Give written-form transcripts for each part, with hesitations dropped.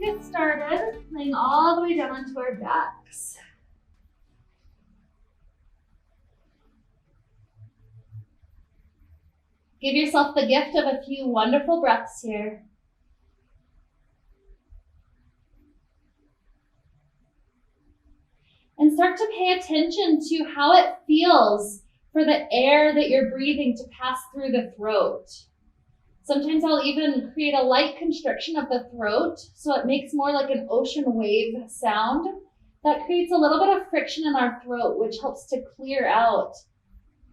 and get started, laying all the way down onto our backs. Give yourself the gift of a few wonderful breaths here. And start to pay attention to how it feels for the air that you're breathing to pass through the throat. Sometimes I'll even create a light constriction of the throat so it makes more like an ocean wave sound. That creates a little bit of friction in our throat, which helps to clear out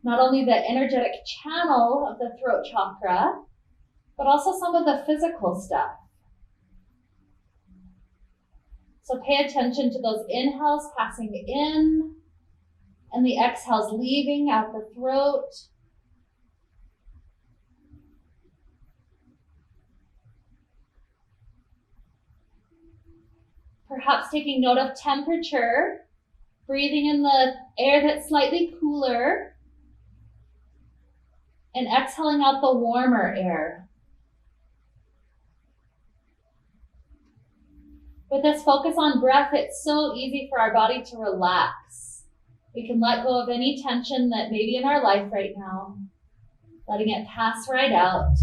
not only the energetic channel of the throat chakra, but also some of the physical stuff. So pay attention to those inhales passing in and the exhales leaving out the throat. Perhaps taking note of temperature, breathing in the air that's slightly cooler, and exhaling out the warmer air. With this focus on breath, it's so easy for our body to relax. We can let go of any tension that may be in our life right now, letting it pass right out.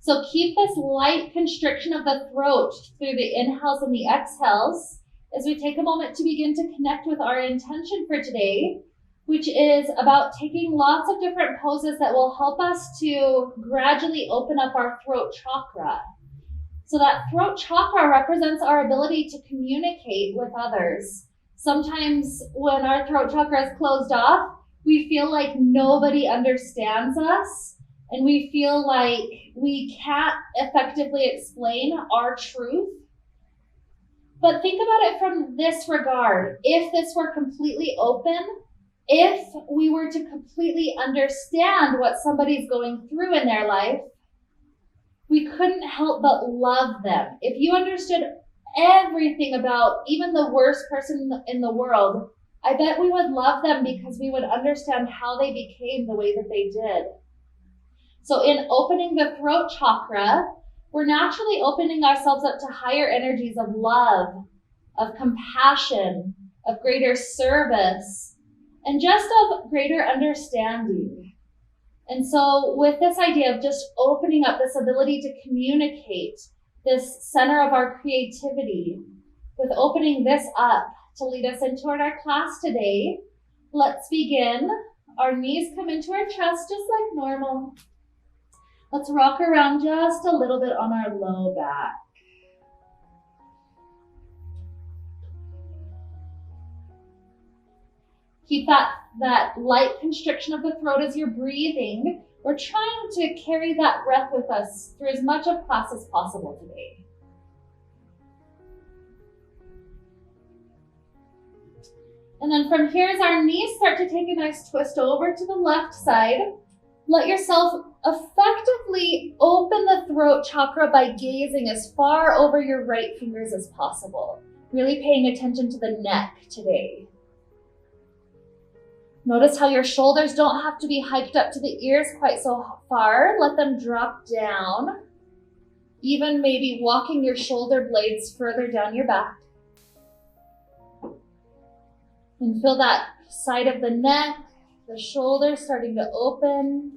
So keep this light constriction of the throat through the inhales and the exhales as we take a moment to begin to connect with our intention for today, which is about taking lots of different poses that will help us to gradually open up our throat chakra. So that throat chakra represents our ability to communicate with others. Sometimes when our throat chakra is closed off, we feel like nobody understands us, and we feel like we can't effectively explain our truth. But think about it from this regard. If this were completely open, if we were to completely understand what somebody's going through in their life, we couldn't help but love them. If you understood everything about even the worst person in the world, I bet we would love them because we would understand how they became the way that they did. So in opening the throat chakra, we're naturally opening ourselves up to higher energies of love, of compassion, of greater service, and just of greater understanding. And so with this idea of just opening up this ability to communicate, this center of our creativity, with opening this up to lead us into our class today, let's begin. Our knees come into our chest just like normal. Let's rock around just a little bit on our low back. Keep that light constriction of the throat as you're breathing. We're trying to carry that breath with us through as much of class as possible today. And then from here, as our knees start to take a nice twist over to the left side, let yourself effectively open the throat chakra by gazing as far over your right fingers as possible. Really paying attention to the neck today. Notice how your shoulders don't have to be hiked up to the ears quite so far. Let them drop down. Even maybe walking your shoulder blades further down your back. And feel that side of the neck, the shoulders starting to open.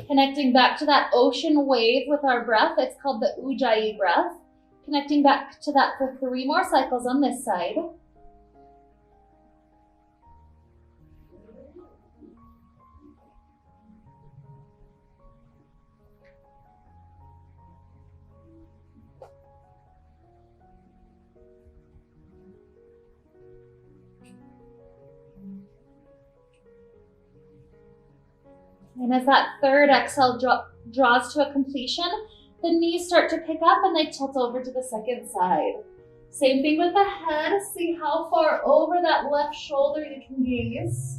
Connecting back to that ocean wave with our breath. It's called the Ujjayi breath. Connecting back to that for 3 more cycles on this side. And as that third exhale draws to a completion, the knees start to pick up and they tilt over to the second side. Same thing with the head. See how far over that left shoulder you can gaze.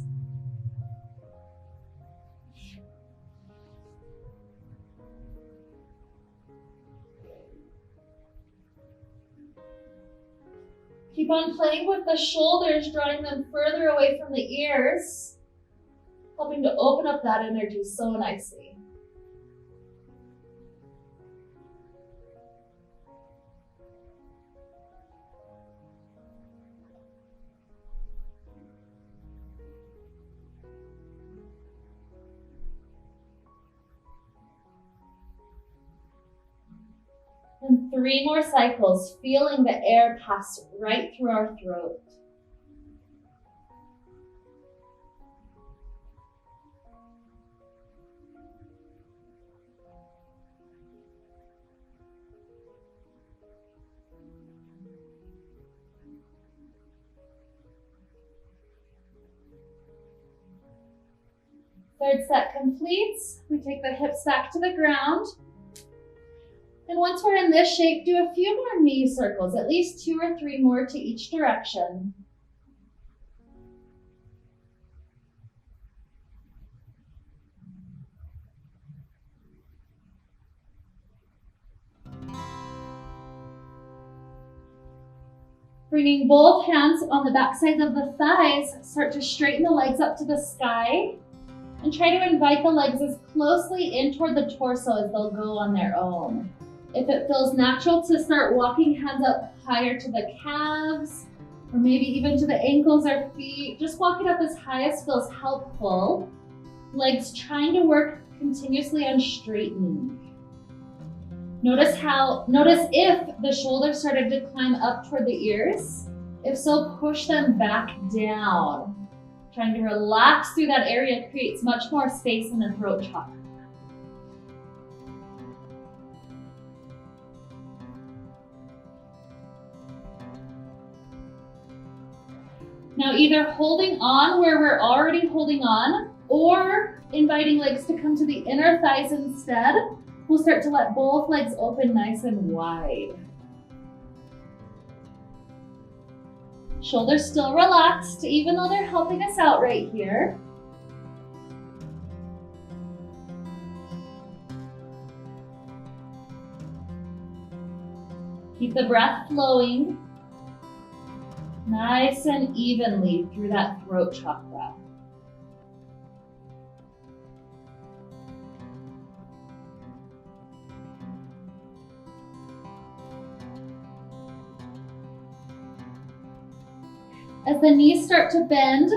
Keep on playing with the shoulders, drawing them further away from the ears. helping to open up that energy so nicely. And 3 more cycles, feeling the air pass right through our throat. Third set completes. We take the hips back to the ground. And once we're in this shape, do a few more knee circles, at least 2 or 3 more to each direction. Bringing both hands on the back sides of the thighs, start to straighten the legs up to the sky and try to invite the legs as closely in toward the torso as they'll go on their own. If it feels natural to start walking hands up higher to the calves, or maybe even to the ankles or feet, just walk it up as high as feels helpful. Legs trying to work continuously on straightening. Notice if the shoulders started to climb up toward the ears. If so, push them back down. Trying to relax through that area creates much more space in the throat chakra. Now either holding on where we're already holding on or inviting legs to come to the inner thighs instead, we'll start to let both legs open nice and wide. Shoulders still relaxed, even though they're helping us out right here. Keep the breath flowing nice and evenly through that throat chakra. As the knees start to bend,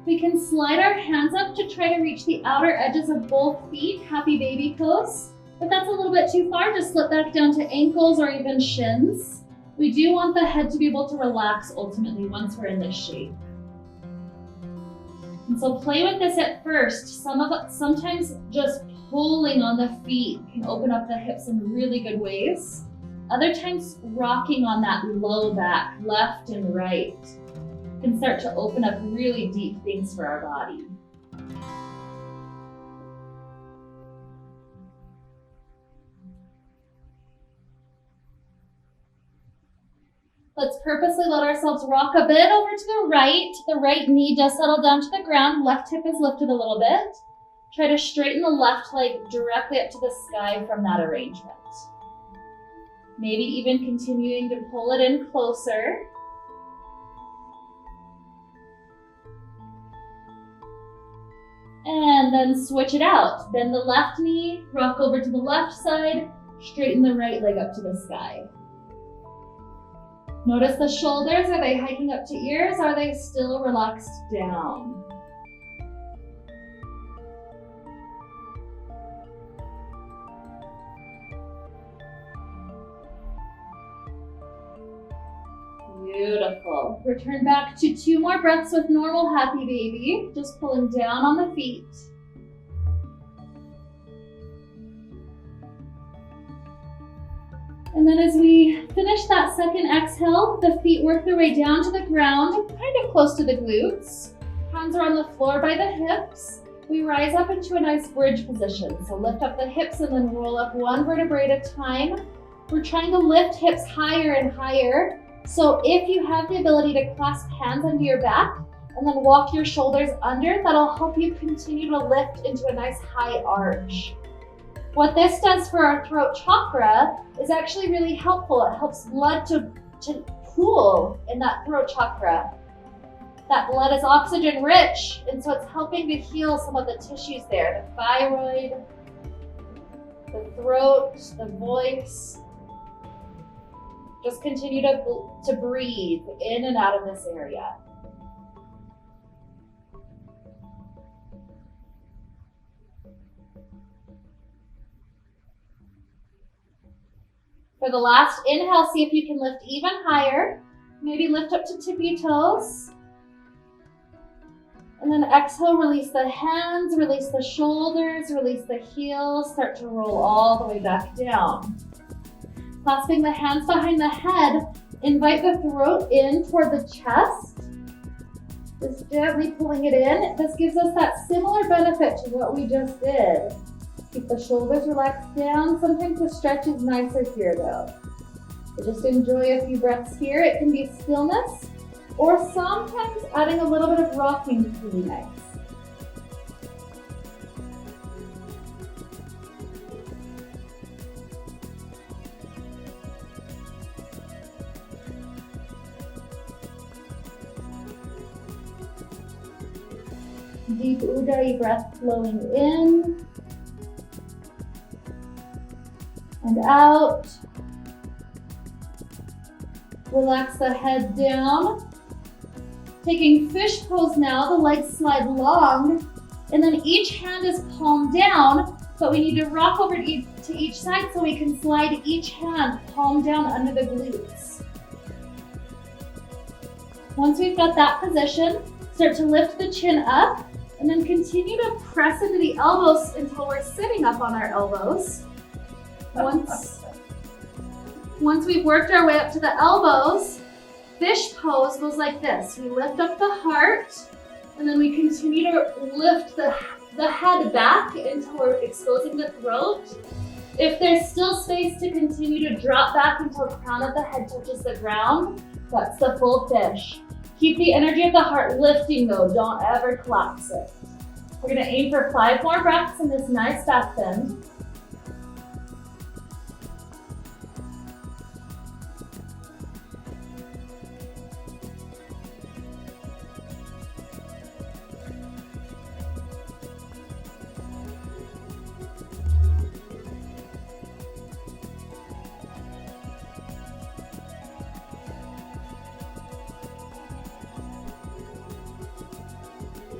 we can slide our hands up to try to reach the outer edges of both feet, happy baby pose. If that's a little bit too far, just slip back down to ankles or even shins. We do want the head to be able to relax ultimately once we're in this shape. And so play with this at first. Sometimes just pulling on the feet can open up the hips in really good ways. Other times rocking on that low back, left and right, can start to open up really deep things for our body. Let's purposely let ourselves rock a bit over to the right. The right knee does settle down to the ground. Left hip is lifted a little bit. Try to straighten the left leg directly up to the sky from that arrangement. Maybe even continuing to pull it in closer. And then switch it out. Bend the left knee, rock over to the left side, straighten the right leg up to the sky. Notice the shoulders, are they hiking up to ears? Are they still relaxed down? Beautiful. Return back to 2 more breaths with normal happy baby, just pulling down on the feet. And then as we finish that second exhale, the feet work their way down to the ground, kind of close to the glutes. Hands are on the floor by the hips. We rise up into a nice bridge position. So lift up the hips and then roll up 1 vertebrae at a time. We're trying to lift hips higher and higher. So if you have the ability to clasp hands under your back and then walk your shoulders under, that'll help you continue to lift into a nice high arch. What this does for our throat chakra is actually really helpful. It helps blood to pool in that throat chakra. That blood is oxygen rich, and so it's helping to heal some of the tissues there, the thyroid, the throat, the voice. Just continue to breathe in and out of this area. For the last inhale, see if you can lift even higher. Maybe lift up to tippy toes. And then exhale, release the hands, release the shoulders, release the heels, start to roll all the way back down. Clasping the hands behind the head, invite the throat in toward the chest. Just gently pulling it in. This gives us that similar benefit to what we just did. Keep the shoulders relaxed down. Sometimes the stretch is nicer here though. So just enjoy a few breaths here. It can be stillness, or sometimes adding a little bit of rocking can be nice. Deep Ujjayi breath flowing in and out. Relax the head down. Taking fish pose now, the legs slide long, and then each hand is palm down, but we need to rock over to each side so we can slide each hand palm down under the glutes. Once we've got that position, start to lift the chin up, and then continue to press into the elbows until we're sitting up on our elbows. Once we've worked our way up to the elbows, fish pose goes like this. We lift up the heart, and then we continue to lift the head back until we're exposing the throat. If there's still space to continue to drop back until the crown of the head touches the ground, that's the full fish. Keep the energy of the heart lifting though, don't ever collapse it. We're gonna aim for 5 more breaths in this nice back bend.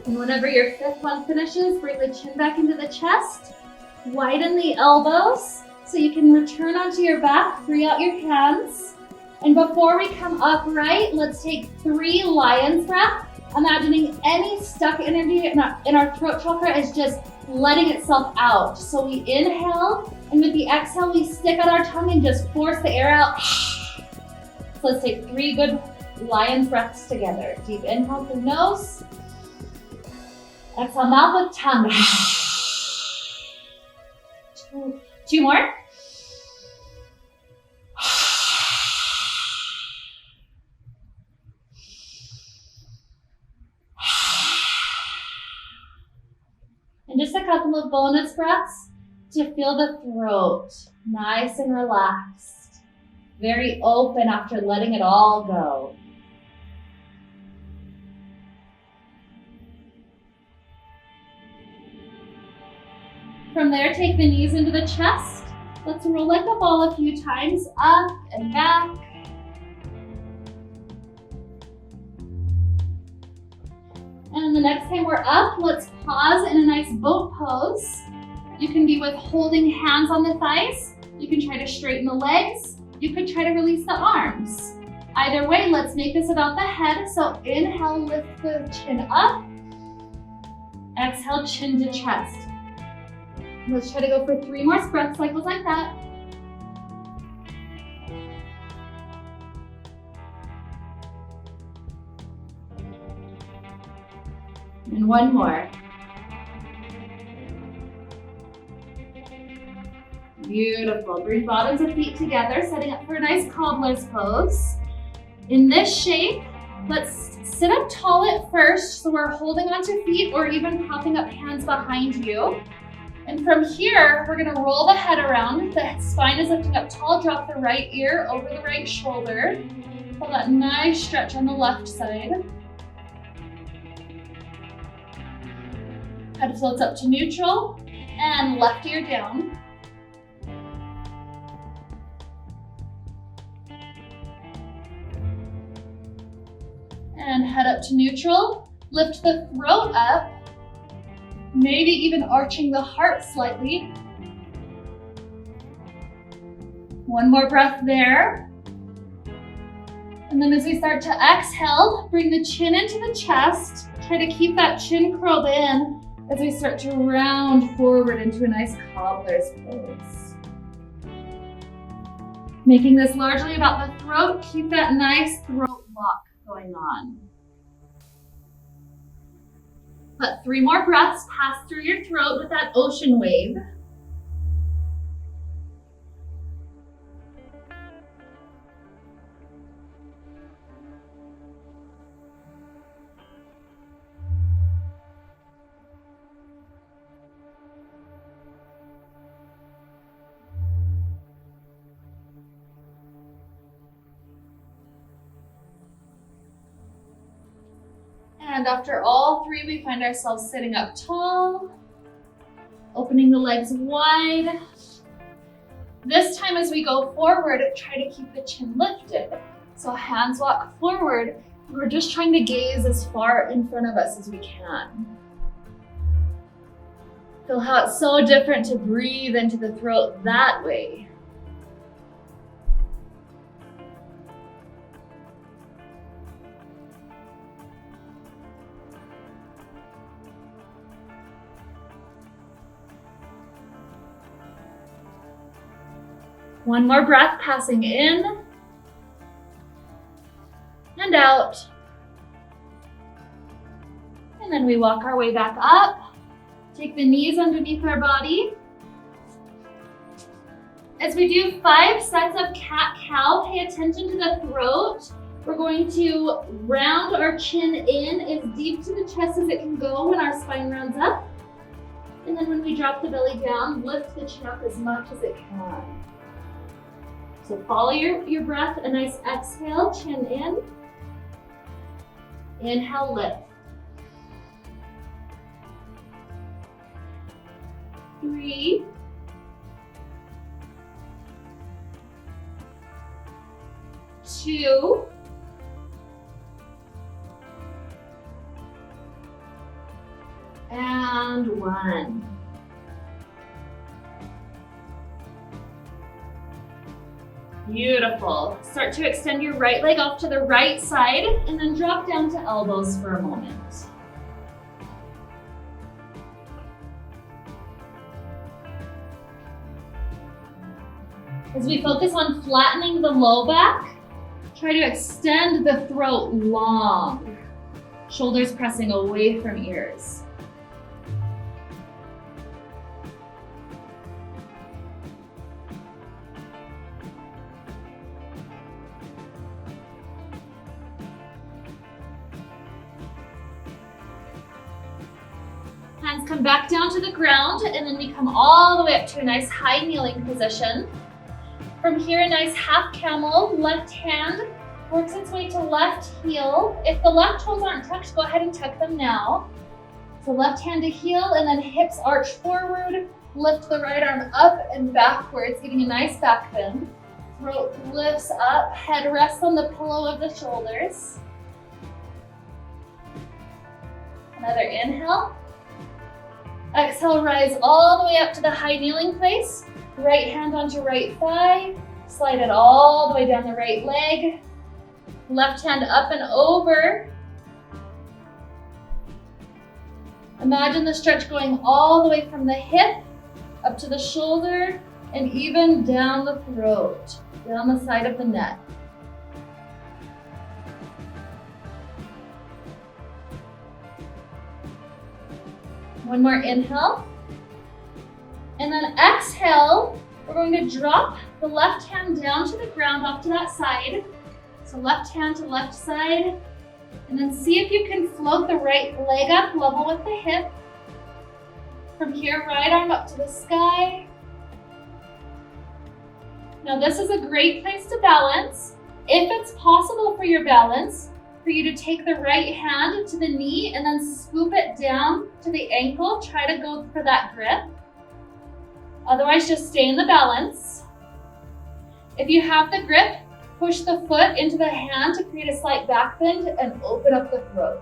And whenever your 5th one finishes, bring the chin back into the chest, widen the elbows so you can return onto your back, free out your hands. And before we come upright, let's take 3 lion's breath, imagining any stuck energy in our throat chakra is just letting itself out. So we inhale, and with the exhale, we stick out our tongue and just force the air out. So let's take 3 good lion's breaths together. Deep inhale through nose. Exhale, mouth with tongue. 2 more. And just a couple of bonus breaths to feel the throat nice and relaxed, very open after letting it all go. From there, take the knees into the chest. Let's roll like a ball a few times, up and back. And the next time we're up, let's pause in a nice boat pose. You can be with holding hands on the thighs. You can try to straighten the legs. You could try to release the arms. Either way, let's make this about the head. So inhale, lift the chin up. Exhale, chin to chest. Let's try to go for 3 more breath cycles like that. And 1 more. Beautiful. Bring bottoms of feet together, setting up for a nice cobbler's pose. In this shape, let's sit up tall at first, so we're holding onto feet or even popping up hands behind you. And from here, we're gonna roll the head around. The spine is lifting up tall. Drop the right ear over the right shoulder. Feel that nice stretch on the left side. Head floats up to neutral and left ear down. And head up to neutral. Lift the throat up, maybe even arching the heart slightly. One more breath there. And then as we start to exhale, bring the chin into the chest. Try to keep that chin curled in as we start to round forward into a nice cobbler's pose. Making this largely about the throat, keep that nice throat lock going on. Let 3 more breaths pass through your throat with that ocean wave. And after all 3, we find ourselves sitting up tall, opening the legs wide. This time as we go forward, try to keep the chin lifted. So hands walk forward. We're just trying to gaze as far in front of us as we can. Feel how it's so different to breathe into the throat that way. One more breath passing in and out. And then we walk our way back up. Take the knees underneath our body. As we do 5 sets of cat-cow, pay attention to the throat. We're going to round our chin in as deep to the chest as it can go when our spine rounds up. And then when we drop the belly down, lift the chin up as much as it can. So follow your breath, a nice exhale, chin in. Inhale, lift. 3. 2. And 1. Beautiful. Start to extend your right leg off to the right side and then drop down to elbows for a moment. As we focus on flattening the low back, try to extend the throat long. Shoulders pressing away from ears. Hands come back down to the ground, and then we come all the way up to a nice high kneeling position. From here, a nice half camel. Left hand works its way to left heel. If the left toes aren't tucked, go ahead and tuck them now. So left hand to heel, and then hips arch forward. Lift the right arm up and backwards, getting a nice back bend. Throat lifts up, head rests on the pillow of the shoulders. Another inhale. Exhale, rise all the way up to the high kneeling place. Right hand onto right thigh. Slide it all the way down the right leg. Left hand up and over. Imagine the stretch going all the way from the hip up to the shoulder and even down the throat, down the side of the neck. One more inhale. And then exhale, we're going to drop the left hand down to the ground off to that side. So left hand to left side. And then see if you can float the right leg up level with the hip. From here, right arm up to the sky. Now this is a great place to balance. If it's possible for your balance, for you to take the right hand to the knee and then scoop it down to the ankle. Try to go for that grip. Otherwise, just stay in the balance. If you have the grip, push the foot into the hand to create a slight back bend and open up the throat.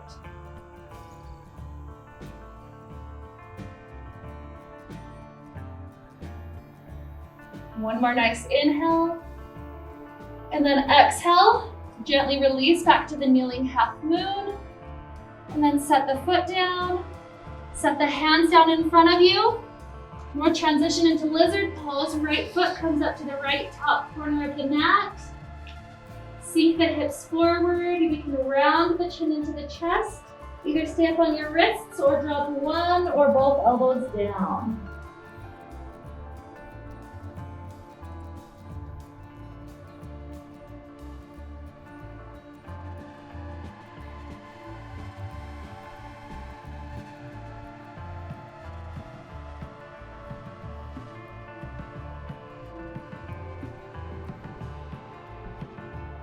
One more nice inhale. And then exhale, gently release back to the kneeling half moon. And then set the foot down. Set the hands down in front of you. We'll transition into lizard pose. Right foot comes up to the right top corner of the mat. Sink the hips forward. You can round the chin into the chest. Either stay up on your wrists or drop one or both elbows down.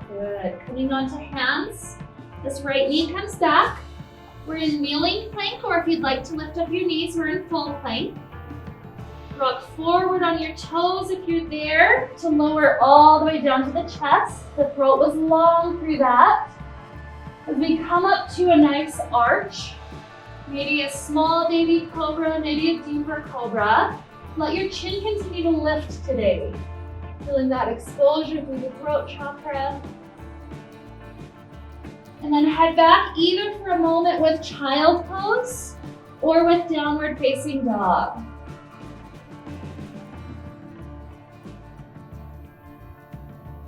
Good. Coming onto hands. This right knee comes back. We're in kneeling plank, or if you'd like to lift up your knees, we're in full plank. Rock forward on your toes if you're there to lower all the way down to the chest. The throat was long through that. As we come up to a nice arch, maybe a small baby cobra, maybe a deeper cobra. Let your chin continue to lift today. Feeling that exposure through the throat chakra. And then head back either for a moment with child pose or with downward facing dog.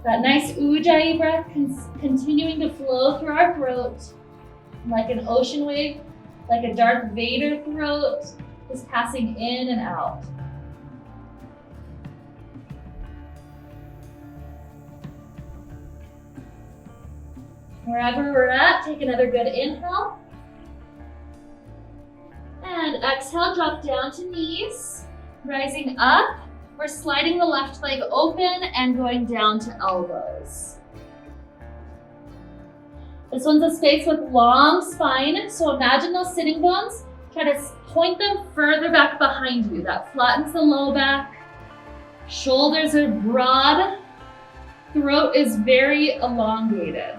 That nice ujjayi breath continuing to flow through our throat like an ocean wave, like a Darth Vader throat, just passing in and out. Wherever we're at, take another good inhale. And exhale, drop down to knees. Rising up, we're sliding the left leg open and going down to elbows. This one's a space with long spine, so imagine those sitting bones. Try to point them further back behind you. That flattens the low back. Shoulders are broad. Throat is very elongated.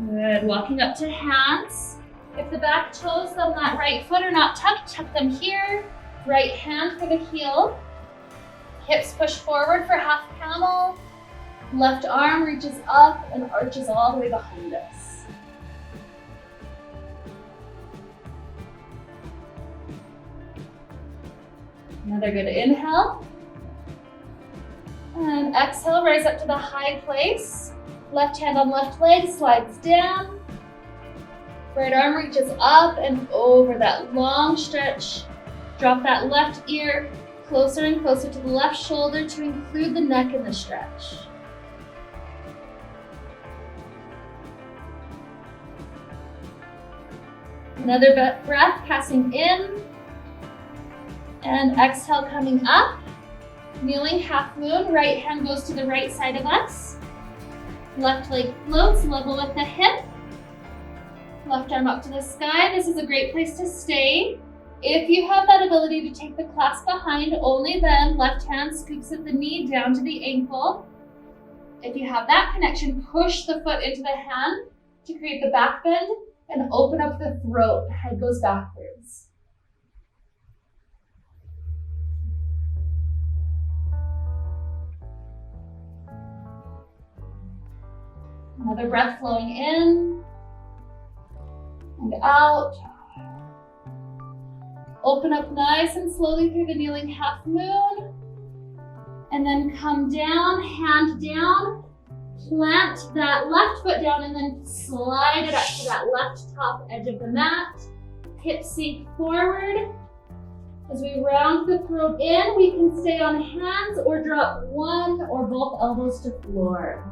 Good, walking up to hands. If the back toes on that right foot are not tucked, tuck them here. Right hand for the heel. Hips push forward for half camel. Left arm reaches up and arches all the way behind us. Another good inhale. And exhale, rise up to the high place. Left hand on left leg slides down. Right arm reaches up and over that long stretch. Drop that left ear closer and closer to the left shoulder to include the neck in the stretch. Another breath passing in. And exhale coming up. Kneeling half moon, right hand goes to the right side of us. Left leg floats level with the hip. Left arm up to the sky. This is a great place to stay. If you have that ability to take the clasp behind, only then left hand scoops at the knee down to the ankle. If you have that connection, push the foot into the hand to create the back bend and open up the throat. Head goes backwards. Another breath flowing in and out. Open up nice and slowly through the kneeling half moon. And then come down, hand down. Plant that left foot down and then slide it up to that left top edge of the mat. Hips sink forward. As we round the throat in, we can stay on hands or drop one or both elbows to floor.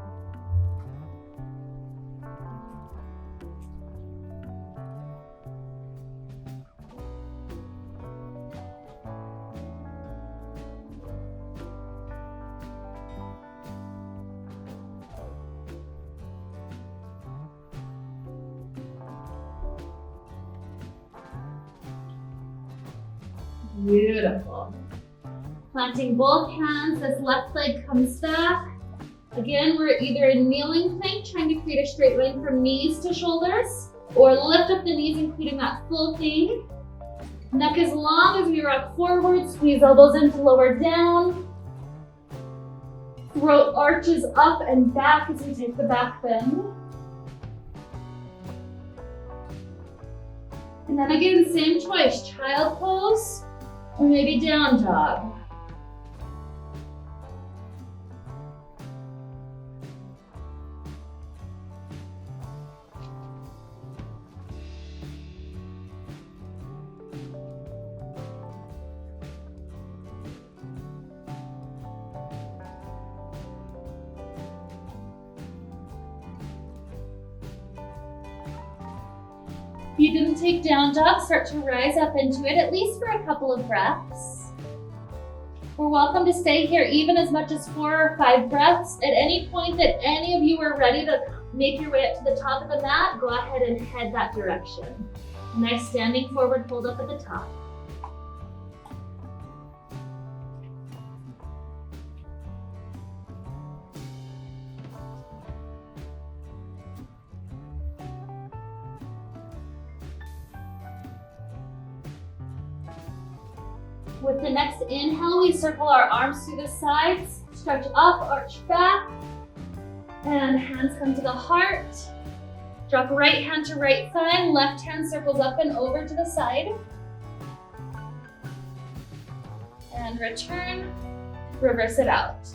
Beautiful. Planting both hands as left leg comes back. Again, we're either in kneeling plank, trying to create a straight line from knees to shoulders, or lift up the knees, including that full thing. Neck is long as we rock forward, squeeze elbows in to lower down. Throat arches up and back as we take the back bend. And then again, same choice, child pose, or maybe down dog. If you didn't take down dog, start to rise up into it, at least for a couple of breaths. We're welcome to stay here even as much as 4 or 5 breaths. At any point that any of you are ready to make your way up to the top of the mat, go ahead and head that direction. Nice standing forward hold up at the top. With the next inhale, we circle our arms to the sides, stretch up, arch back, and hands come to the heart. Drop right hand to right thigh, left hand circles up and over to the side. And return, reverse it out.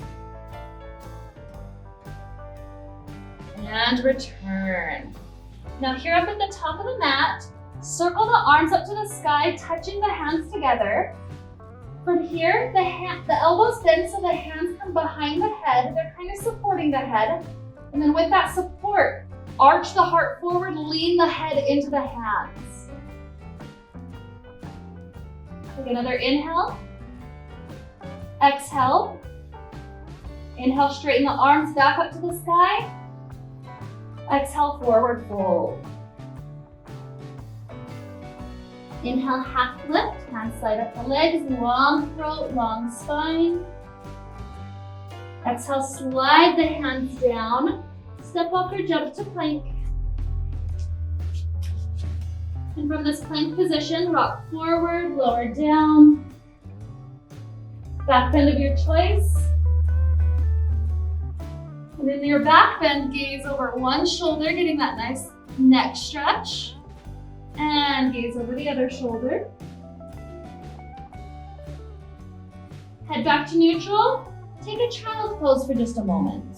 And return. Now here up at the top of the mat, circle the arms up to the sky, touching the hands together. From here, the elbows bend so the hands come behind the head. They're kind of supporting the head. And then with that support, arch the heart forward, lean the head into the hands. Take another inhale. Exhale. Inhale, straighten the arms back up to the sky. Exhale, forward fold. Inhale, half lift, hands slide up the legs, long throat, long spine. Exhale, slide the hands down. Step walk or jump to plank. And from this plank position, rock forward, lower down. Back bend of your choice. And in your back bend, gaze over one shoulder, getting that nice neck stretch. And gaze over the other shoulder. Head back to neutral. Take a child pose for just a moment.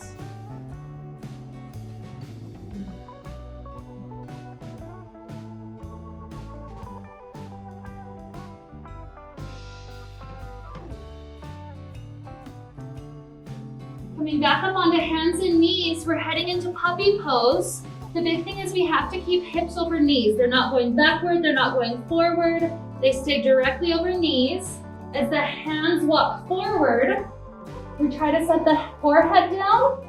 Coming back up onto hands and knees, we're heading into puppy pose. The big thing is we have to keep hips over knees. They're not going backward, they're not going forward. They stay directly over knees. As the hands walk forward, we try to set the forehead down,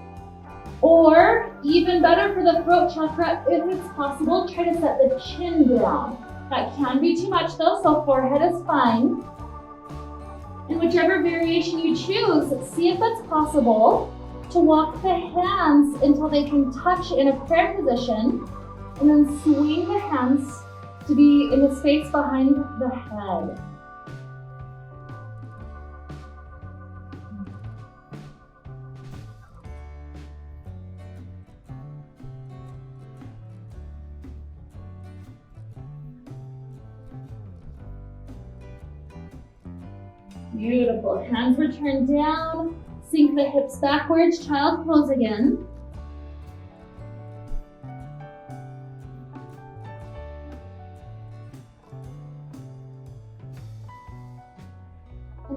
or even better for the throat chakra, if it's possible, try to set the chin down. That can be too much though, so forehead is fine. And whichever variation you choose, see if it's possible to walk the hands until they can touch in a prayer position, and then swing the hands to be in the space behind the head. Beautiful. Hands return down. Sink the hips backwards. Child pose again.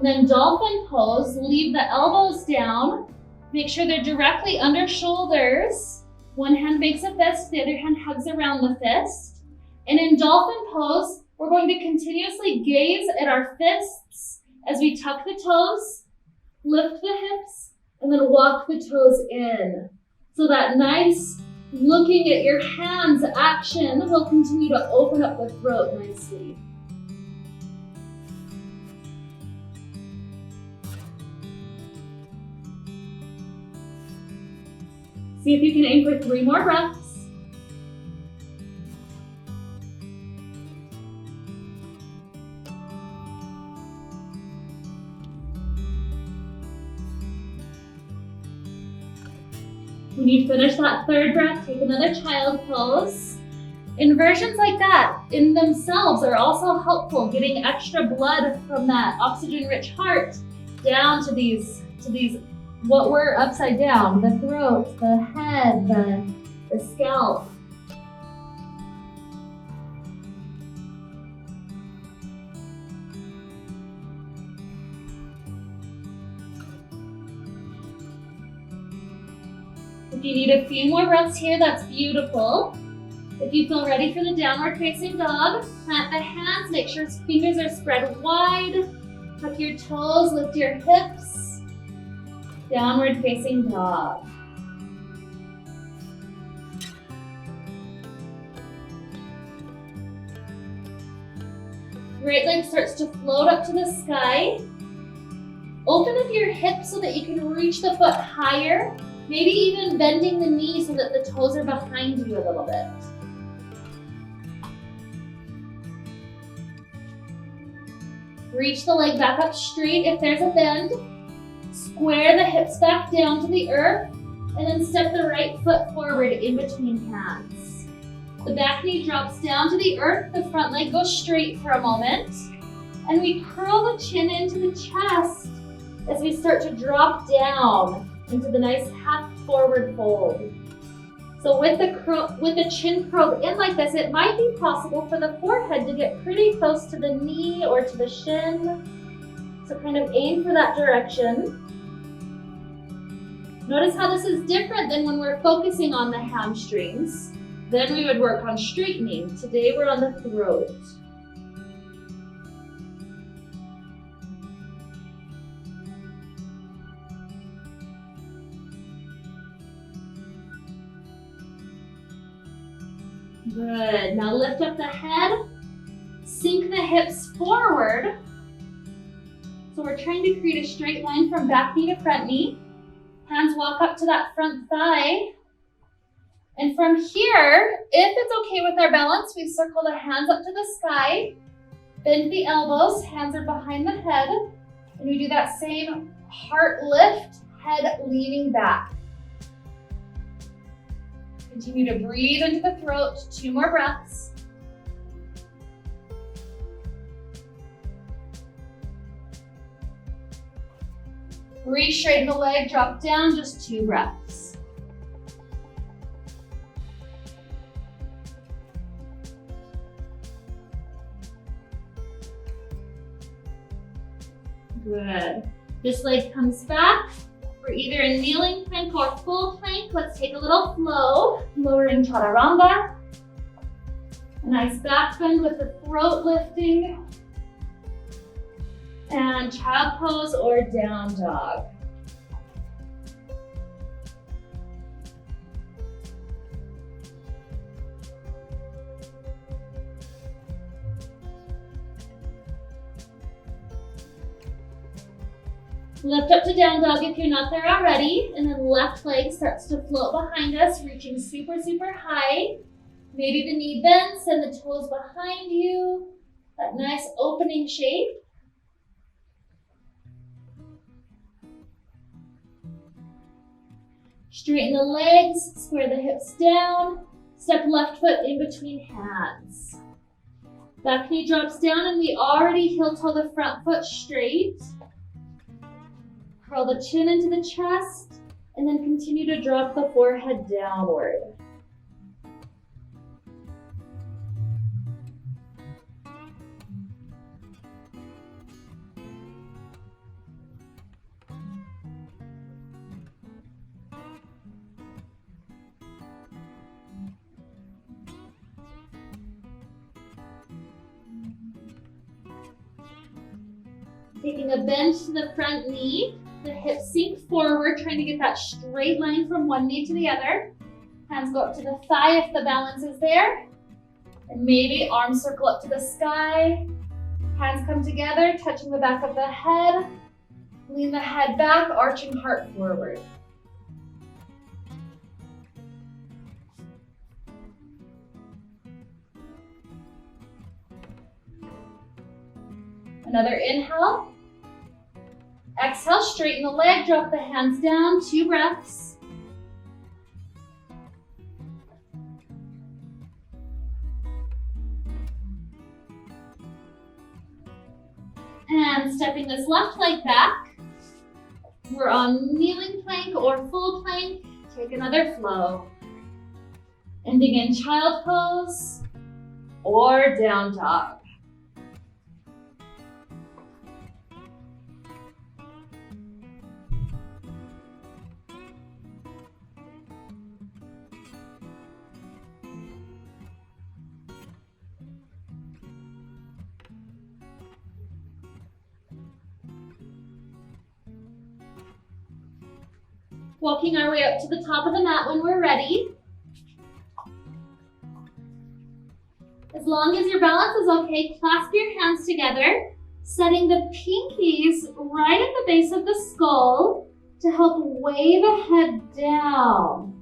And then dolphin pose, leave the elbows down. Make sure they're directly under shoulders. One hand makes a fist, the other hand hugs around the fist. And in dolphin pose, we're going to continuously gaze at our fists as we tuck the toes, lift the hips, and then walk the toes in. So that nice looking at your hands action will continue to open up the throat nicely. See if you can aim for 3 more breaths. When you finish that 3rd breath, take another child pose. Inversions like that in themselves are also helpful, getting extra blood from that oxygen-rich heart down to these what were upside down, the throat, the head, the scalp. If you need a few more breaths here, that's beautiful. If you feel ready for the downward facing dog, plant the hands, make sure fingers are spread wide, tuck your toes, lift your hips. Downward facing dog. Right leg starts to float up to the sky. Open up your hips so that you can reach the foot higher, maybe even bending the knee so that the toes are behind you a little bit. Reach the leg back up straight if there's a bend. Square the hips back down to the earth, and then step the right foot forward in between hands. The back knee drops down to the earth, the front leg goes straight for a moment, and we curl the chin into the chest as we start to drop down into the nice half forward fold. So with the chin curled in like this, it might be possible for the forehead to get pretty close to the knee or to the shin. So kind of aim for that direction. Notice how this is different than when we're focusing on the hamstrings. Then we would work on straightening. Today we're on the throat. Good. Now lift up the head, sink the hips forward. So we're trying to create a straight line from back knee to front knee. Hands walk up to that front thigh. And from here, if it's okay with our balance, we circle the hands up to the sky, bend the elbows, hands are behind the head, and we do that same heart lift, head leaning back. Continue to breathe into the throat, 2 more breaths. Re-straighten the leg, drop down, just 2 breaths. Good. This leg comes back. We're either in kneeling plank or full plank. Let's take a little flow. Lowering chaturanga. A nice back bend with the throat lifting. And child pose or down dog. Lift up to down dog if you're not there already, and then left leg starts to float behind us, reaching super, super high. Maybe the knee bends and the toes behind you. That nice opening shape. Straighten the legs, square the hips down, step left foot in between hands. Back knee drops down and we already heel toe the front foot straight. Curl the chin into the chest and then continue to drop the forehead downward. Taking a bend to the front knee, the hips sink forward, trying to get that straight line from one knee to the other. Hands go up to the thigh if the balance is there. And maybe arms circle up to the sky. Hands come together, touching the back of the head. Lean the head back, arching heart forward. Another inhale. Exhale, straighten the leg, drop the hands down, 2 breaths. And stepping this left leg back. We're on kneeling plank or full plank. Take another flow. Ending in child pose or down dog. Walking our way up to the top of the mat when we're ready. As long as your balance is okay, clasp your hands together, setting the pinkies right at the base of the skull to help weigh the head down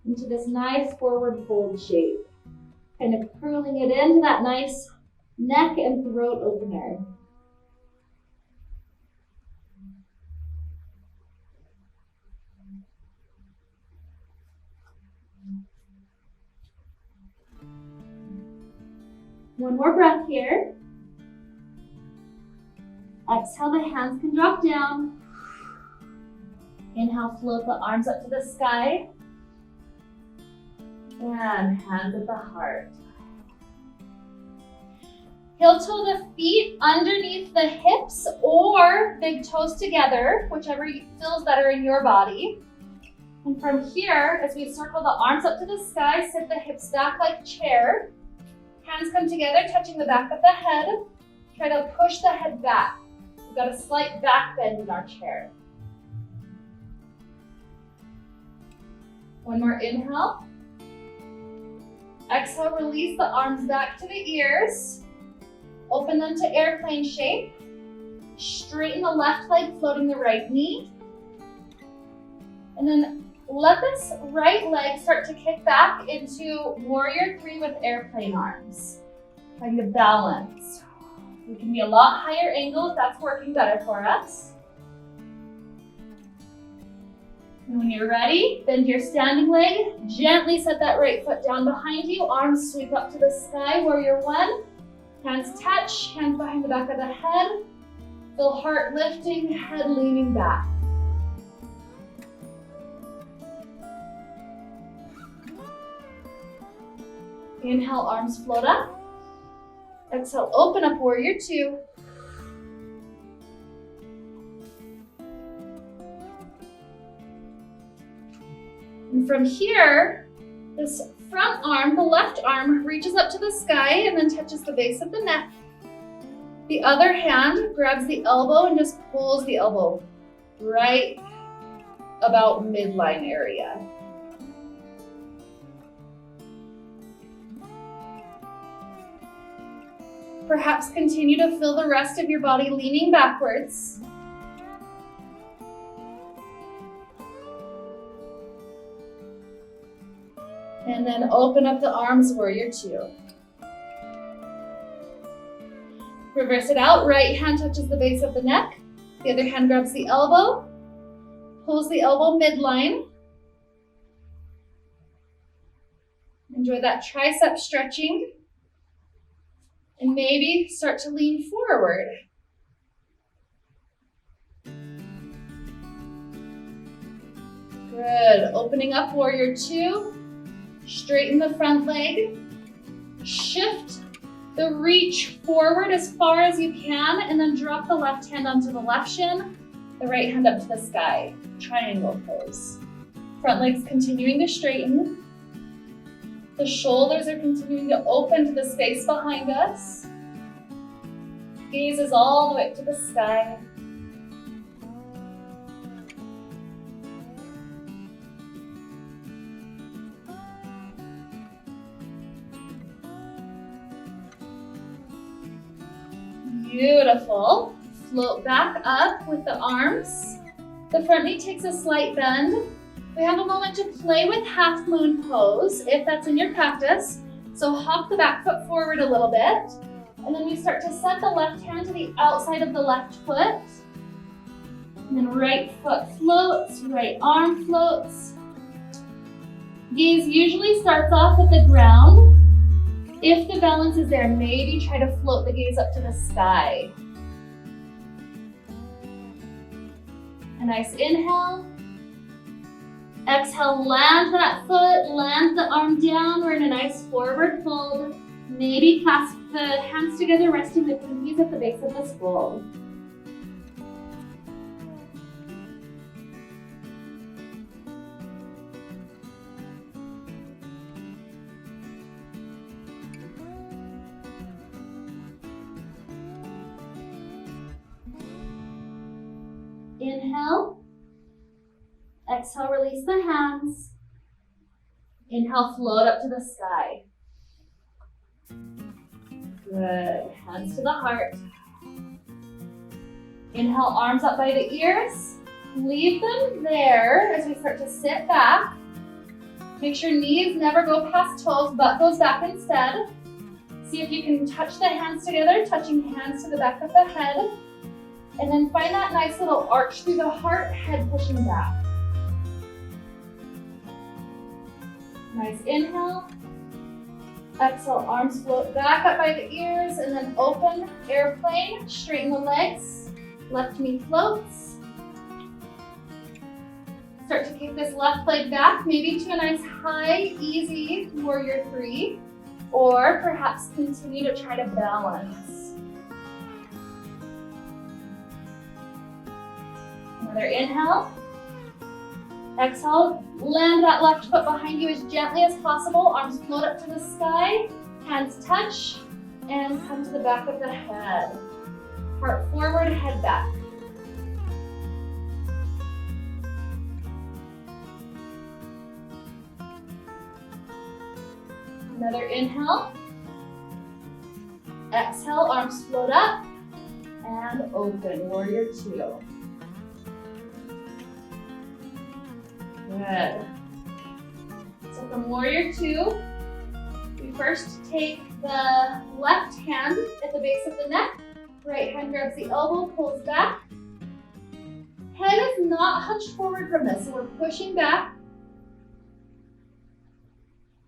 into this nice forward fold shape. Kind of curling it into that nice neck and throat opener. One more breath here. Exhale, the hands can drop down. Inhale, float the arms up to the sky. And hands at the heart. Heel toe the feet underneath the hips or big toes together, whichever feels better in your body. And from here, as we circle the arms up to the sky, sit the hips back like chair. Hands come together, touching the back of the head. Try to push the head back. We've got a slight back bend in our chair. One more inhale. Exhale, release the arms back to the ears. Open them to airplane shape. Straighten the left leg, floating the right knee. And then let this right leg start to kick back into warrior 3 with airplane arms. Trying to balance. We can be a lot higher angle if that's working better for us. And when you're ready, bend your standing leg. Gently set that right foot down behind you. Arms sweep up to the sky, warrior 1. Hands touch, hands behind the back of the head. Feel heart lifting, head leaning back. Inhale, arms float up. Exhale, open up, warrior 2. And from here, this front arm, the left arm, reaches up to the sky and then touches the base of the neck. The other hand grabs the elbow and just pulls the elbow right about midline area. Perhaps continue to feel the rest of your body leaning backwards. And then open up the arms, warrior 2. Reverse it out, right hand touches the base of the neck. The other hand grabs the elbow, pulls the elbow midline. Enjoy that tricep stretching. And maybe start to lean forward. Good. Opening up, warrior 2. Straighten the front leg. Shift the reach forward as far as you can, and then drop the left hand onto the left shin, the right hand up to the sky. Triangle pose. Front legs continuing to straighten. The shoulders are continuing to open to the space behind us. Gaze is all the way up to the sky. Beautiful. Float back up with the arms. The front knee takes a slight bend. We have a moment to play with half moon pose, if that's in your practice. So hop the back foot forward a little bit. And then we start to set the left hand to the outside of the left foot. And then right foot floats, right arm floats. Gaze usually starts off at the ground. If the balance is there, maybe try to float the gaze up to the sky. A nice inhale. Exhale, land that foot, land the arm down. We're in a nice forward fold. Maybe clasp the hands together, resting the pinkies at the base of the skull. Inhale. Exhale, release the hands. Inhale, float up to the sky. Good. Hands to the heart. Inhale, arms up by the ears. Leave them there as we start to sit back. Make sure knees never go past toes, butt goes back instead. See if you can touch the hands together, touching hands to the back of the head. And then find that nice little arch through the heart, head pushing back. Nice inhale. Exhale, arms float back up by the ears and then open, airplane, straighten the legs. Left knee floats. Start to kick this left leg back, maybe to a nice high, easy warrior three, or perhaps continue to try to balance. Another inhale. Exhale, land that left foot behind you as gently as possible. Arms float up to the sky, hands touch, and come to the back of the head. Heart forward, head back. Another inhale. Exhale, arms float up, and open, warrior two. Good. So from warrior two, we first take the left hand at the base of the neck, right hand grabs the elbow, pulls back. Head is not hunched forward from this, so we're pushing back.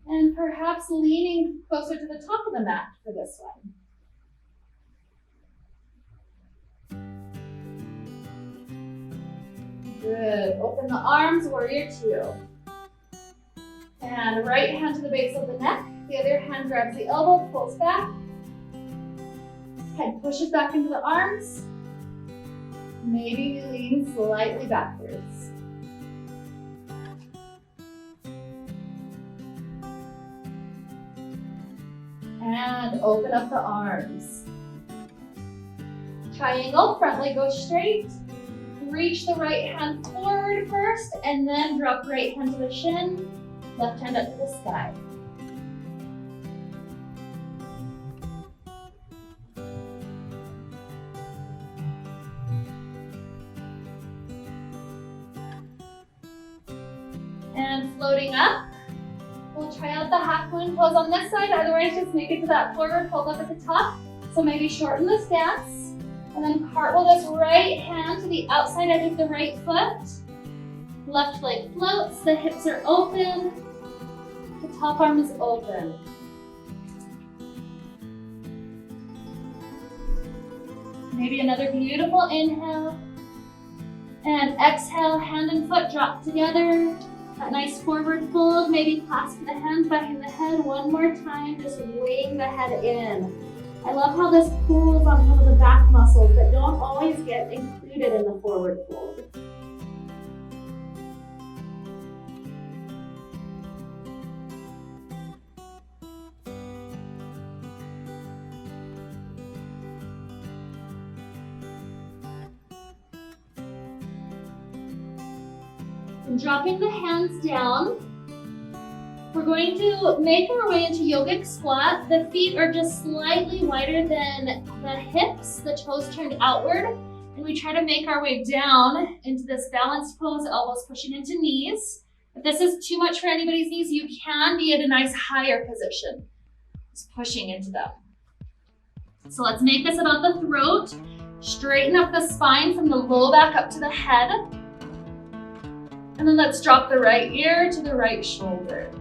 And perhaps leaning closer to the top of the mat for this one. Good. Open the arms, warrior two. And right hand to the base of the neck. The other hand grabs the elbow, pulls back. Head pushes back into the arms. Maybe we lean slightly backwards. And open up the arms. Triangle, front leg goes straight. Reach the right hand forward first, and then drop right hand to the shin, left hand up to the sky. And floating up, we'll try out the half moon pose on this side, otherwise just make it to that forward fold up at the top. So maybe shorten the stance. And then cartwheel this right hand to the outside edge of the right foot. Left leg floats, the hips are open. The top arm is open. Maybe another beautiful inhale. And exhale, hand and foot drop together. That nice forward fold, maybe clasp the hands behind the head one more time, just weighing the head in. I love how this pulls on some of the back muscles that don't always get included in the forward fold. And dropping the hands down, we're going to make our way into yogic squat. The feet are just slightly wider than the hips, the toes turned outward. And we try to make our way down into this balanced pose, elbows pushing into knees. If this is too much for anybody's knees, you can be at a nice higher position. Just pushing into them. So let's make this about the throat. Straighten up the spine from the low back up to the head. And then let's drop the right ear to the right shoulder.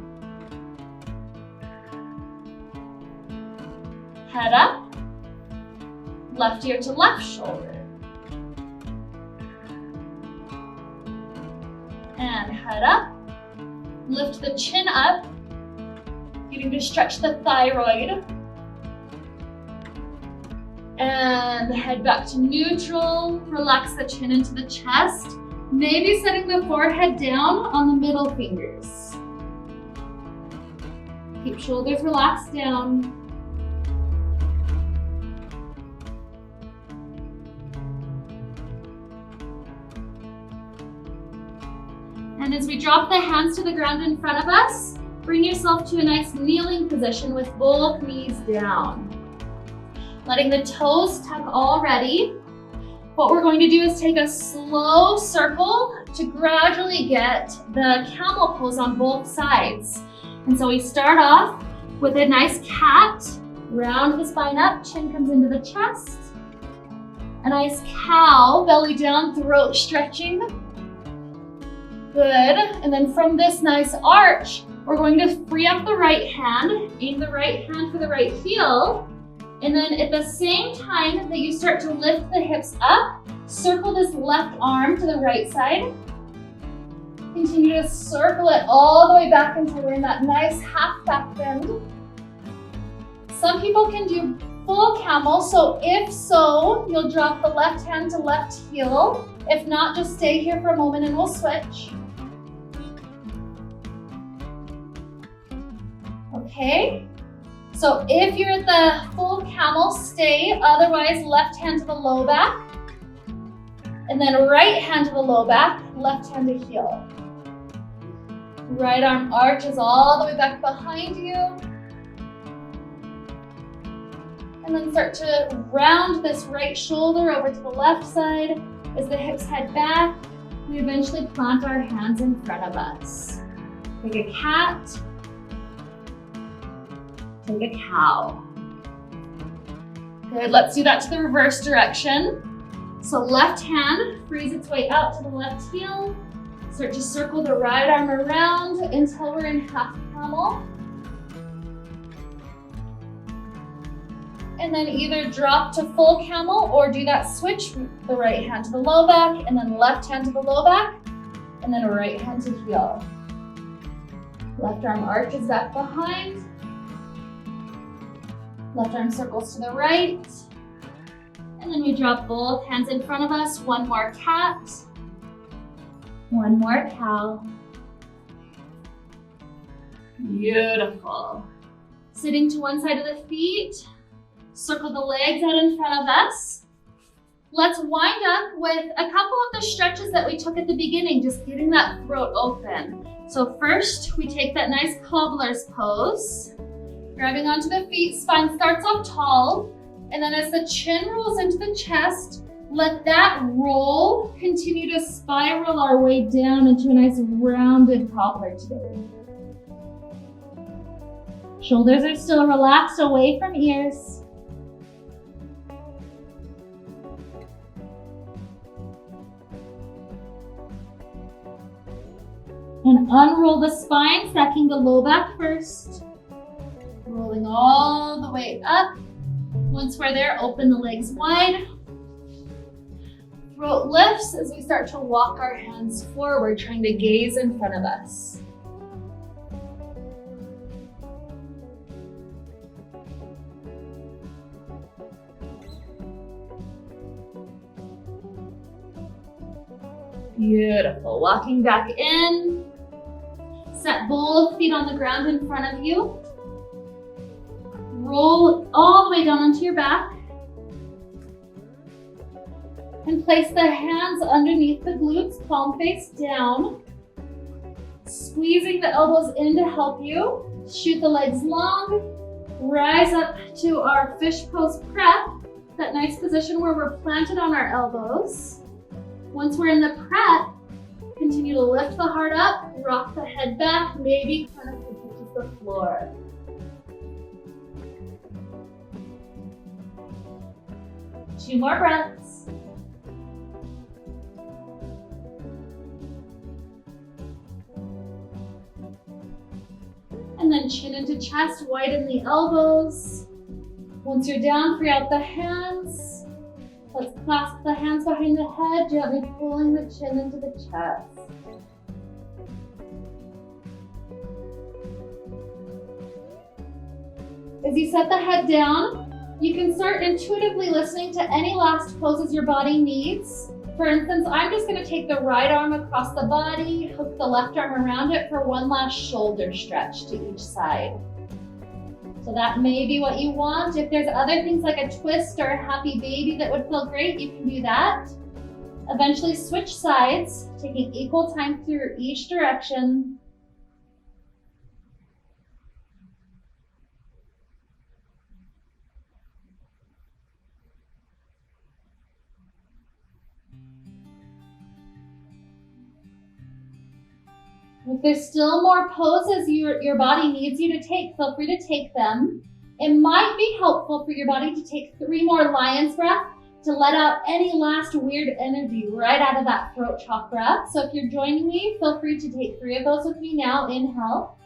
Head up. Left ear to left shoulder. And head up. Lift the chin up. Getting to stretch the thyroid. And head back to neutral. Relax the chin into the chest. Maybe setting the forehead down on the middle fingers. Keep shoulders relaxed down. And as we drop the hands to the ground in front of us, bring yourself to a nice kneeling position with both knees down. Letting the toes tuck already. What we're going to do is take a slow circle to gradually get the camel pose on both sides. And so we start off with a nice cat, round the spine up, chin comes into the chest. A nice cow, belly down, throat stretching. Good, and then from this nice arch, we're going to free up the right hand, aim the right hand for the right heel, and then at the same time that you start to lift the hips up, circle this left arm to the right side. Continue to circle it all the way back until we're in that nice half back bend. Some people can do full camel, so if so, you'll drop the left hand to left heel. If not, just stay here for a moment and we'll switch. Okay, so if you're at the full camel, stay. Otherwise, left hand to the low back. And then right hand to the low back, left hand to heel. Right arm arches all the way back behind you. And then start to round this right shoulder over to the left side as the hips head back. We eventually plant our hands in front of us. Take a cat. Take a cow. Good, let's do that to the reverse direction. So left hand frees its way out to the left heel. Start to circle the right arm around until we're in half camel. And then either drop to full camel or do that switch, the right hand to the low back and then left hand to the low back and then right hand to heel. Left arm arches back behind. Left arm circles to the right. And then we drop both hands in front of us. One more cat. One more cow. Beautiful. Sitting to one side of the feet. Circle the legs out in front of us. Let's wind up with a couple of the stretches that we took at the beginning, just getting that throat open. So first, we take that nice cobbler's pose. Grabbing onto the feet, spine starts off tall, and then as the chin rolls into the chest, let that roll continue to spiral our way down into a nice rounded cobbler today. Shoulders are still relaxed away from ears. And unroll the spine, stacking the low back first. Rolling all the way up. Once we're there, open the legs wide. Throat lifts as we start to walk our hands forward, trying to gaze in front of us. Beautiful. Walking back in. Set both feet on the ground in front of you. Roll all the way down onto your back. And place the hands underneath the glutes, palm face down. Squeezing the elbows in to help you. Shoot the legs long. Rise up to our fish pose prep. That nice position where we're planted on our elbows. Once we're in the prep, continue to lift the heart up, rock the head back, maybe kind of touches the floor. Two more breaths. And then chin into chest, widen the elbows. Once you're down, free out the hands. Let's clasp the hands behind the head, gently pulling the chin into the chest. As you set the head down, you can start intuitively listening to any last poses your body needs. For instance, I'm just going to take the right arm across the body, hook the left arm around it for one last shoulder stretch to each side. So that may be what you want. If there's other things like a twist or a happy baby that would feel great, you can do that. Eventually switch sides, taking equal time through each direction. If there's still more poses your body needs you to take, feel free to take them. It might be helpful for your body to take 3 more lion's breath to let out any last weird energy right out of that throat chakra. So if you're joining me, feel free to take 3 of those with me now. Inhale.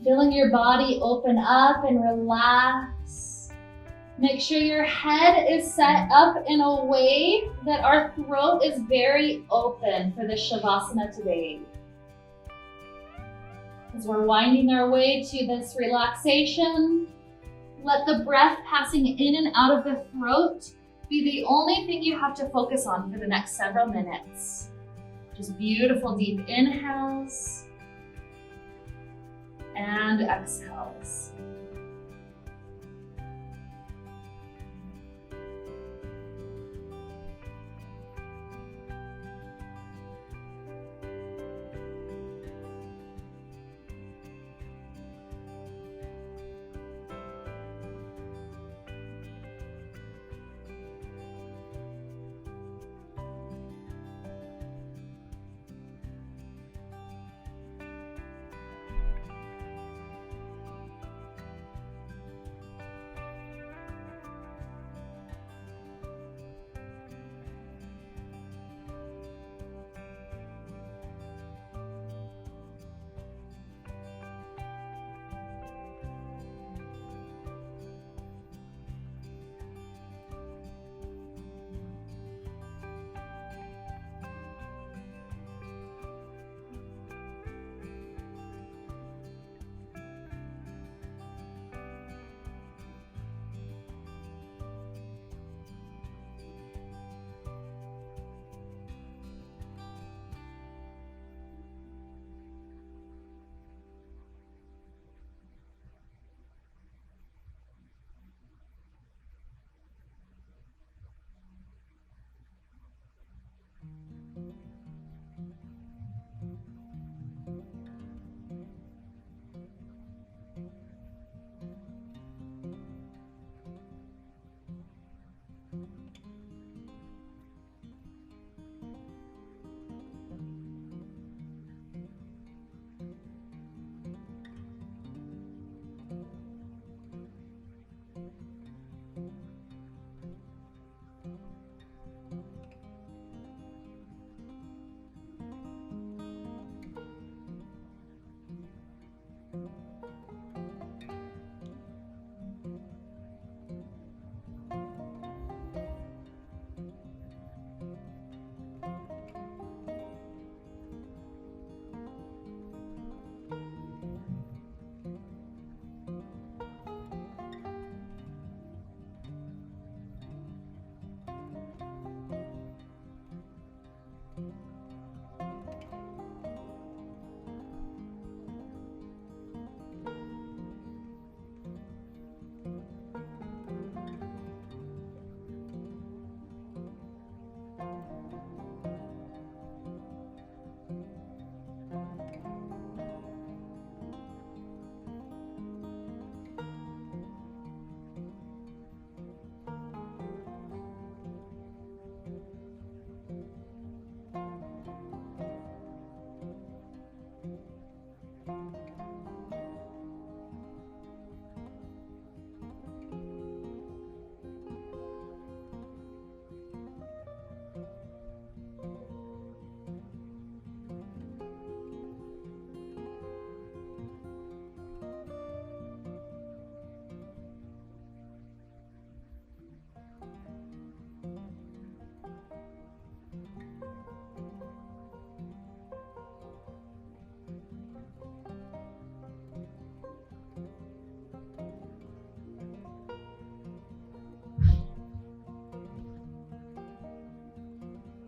Feeling your body open up and relax. Make sure your head is set up in a way that our throat is very open for this Shavasana today. As we're winding our way to this relaxation, let the breath passing in and out of the throat be the only thing you have to focus on for the next several minutes. Just beautiful deep inhales and exhales.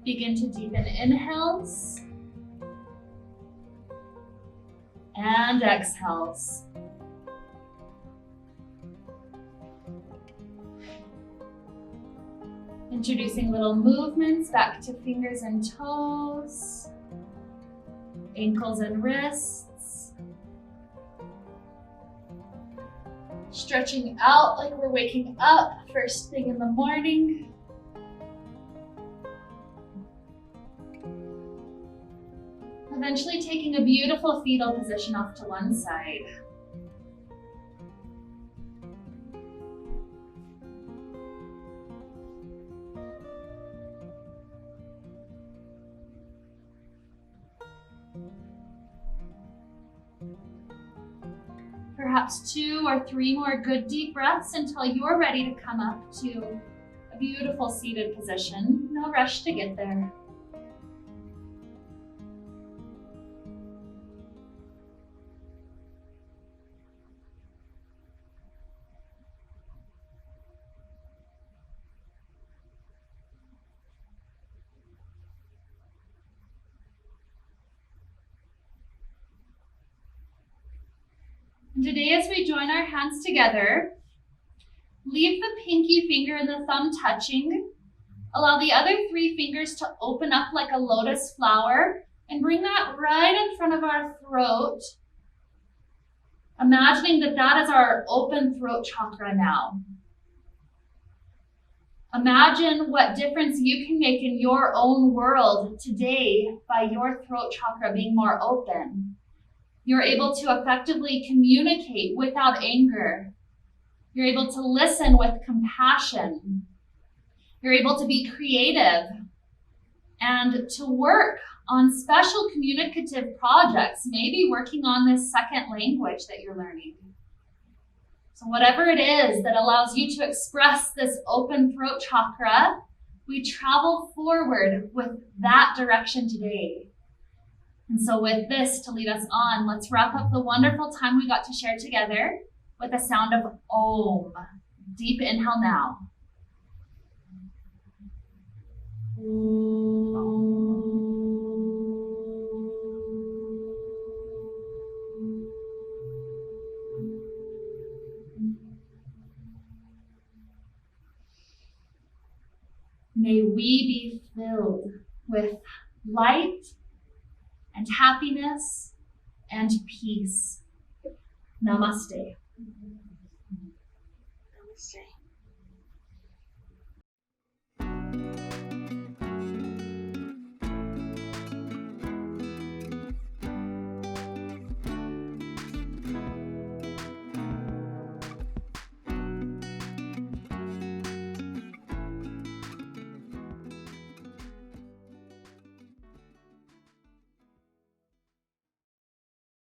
Begin to deepen inhales and exhales. Introducing little movements back to fingers and toes, ankles and wrists. Stretching out like we're waking up first thing in the morning. Eventually taking a beautiful fetal position off to one side. Perhaps 2 or 3 more good deep breaths until you're ready to come up to a beautiful seated position. No rush to get there. And today, as we join our hands together, leave the pinky finger and the thumb touching. Allow the other 3 fingers to open up like a lotus flower and bring that right in front of our throat. Imagining that that is our open throat chakra now. Imagine what difference you can make in your own world today by your throat chakra being more open. You're able to effectively communicate without anger. You're able to listen with compassion. You're able to be creative and to work on special communicative projects, maybe working on this second language that you're learning. So whatever it is that allows you to express this open throat chakra, we travel forward with that direction today. And so with this to lead us on, let's wrap up the wonderful time we got to share together with the sound of Om. Deep inhale now. May we be filled with light and happiness and peace. Namaste. Namaste.